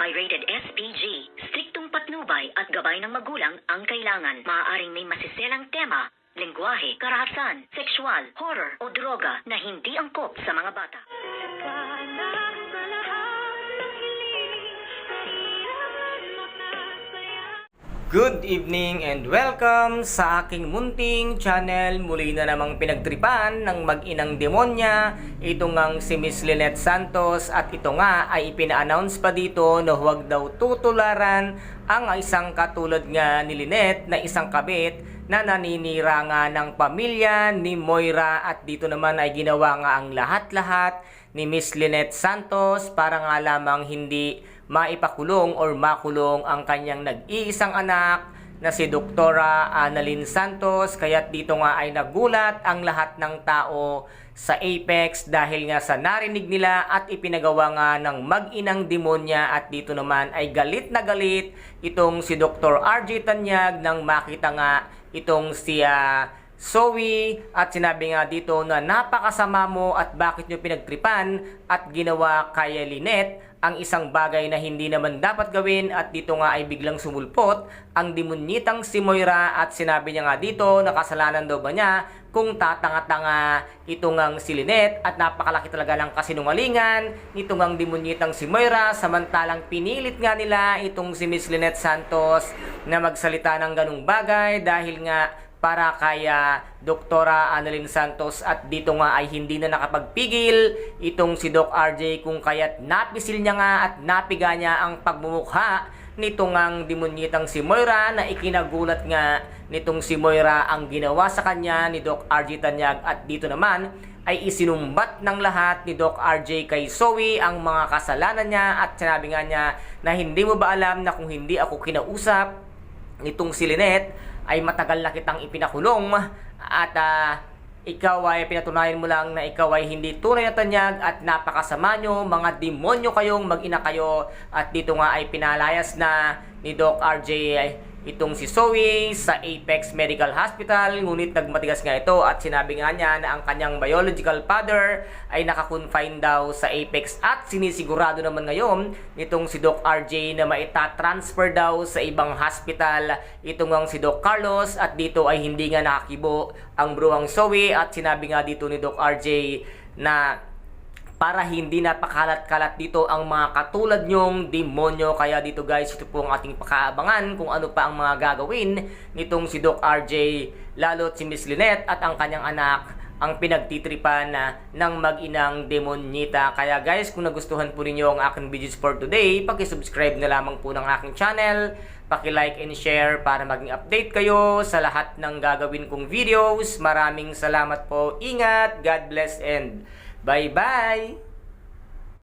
Pirated SPG. Striktong patnubay at gabay ng magulang ang kailangan. Maaaring may masiselang tema, lengguwahe, karahasan, sexual, horror o droga na hindi angkop sa mga bata. Good evening and welcome sa aking munting channel. Muli na namang pinagtripan ng mag-inang demonya itong ang si Miss Lynette Santos, at ito nga ay ipina-announce pa dito na huwag daw tutularan ang isang katulad nga ni Lynette na isang kabit na naninira nga ng pamilya ni Moira, at dito naman ay ginawa nga ang lahat-lahat ni Miss Lynette Santos para nga lamang hindi maipakulong or makulong ang kanyang nag-iisang anak na si Doktora Annalyn Santos. Kaya't dito nga ay nagulat ang lahat ng tao sa Apex dahil nga sa narinig nila at ipinagawa nga ng mag-inang demonya, at dito naman ay galit na galit itong si Dr. RJ Tanyag nang makita nga itong si Zoe, at sinabi nga dito na napakasama mo at bakit nyo pinagtripan at ginawa kay Lynette ang isang bagay na hindi naman dapat gawin. At dito nga ay biglang sumulpot ang demonyitang si Moira, at sinabi niya nga dito na kasalanan daw ba niya kung tatanga-tanga itong ang si Lynette, at napakalaki talaga ng kasinungalingan nitong ang demonyitang si Moira, samantalang pinilit nga nila itong si Miss Lynette Santos na magsalita ng ganung bagay dahil nga para kay Doktora Annalyn Santos, at dito nga ay hindi na nakapagpigil itong si Doc RJ kung kaya't napisil niya nga at napiga niya ang pagmumukha nitong ang demonyitang si Moira, na ikinagulat nga nitong si Moira ang ginawa sa kanya ni Doc RJ Tanyag, at dito naman ay isinumbat ng lahat ni Doc RJ kay Zoe ang mga kasalanan niya, at sinabi nga niya na hindi mo ba alam na kung hindi ako kinausap nitong si Lynette ay matagal na kitang ipinakulong, at ikaw ay pinatunayan mo lang na ikaw ay hindi tunay na tanyag at napakasama nyo, mga demonyo kayong mag-ina kayo. At dito nga ay pinalayas na ni Doc RJ itong si Zoe sa Apex Medical Hospital, ngunit nagmatigas nga ito, at sinabi nga niya na ang kanyang biological father ay nakakonfine daw sa Apex, at sinisigurado naman ngayon nitong si Doc RJ na maitatransfer daw sa ibang hospital itong ang si Doc Carlos, at dito ay hindi nga nakakibo ang bruhang Zoe, at sinabi nga dito ni Doc RJ na para hindi napakalat-kalat dito ang mga katulad nyong demonyo. Kaya dito guys, ito po ang ating pakaabangan kung ano pa ang mga gagawin nitong si Doc RJ, lalo't si Miss Lynette at ang kanyang anak ang pinagtitripan ng mag-inang demonyita. Kaya guys, kung nagustuhan po ninyo ang aking videos for today, paki-subscribe na lamang po ng aking channel, paki-like and share para maging update kayo sa lahat ng gagawin kong videos. Maraming salamat po. Ingat, God bless, and bye-bye!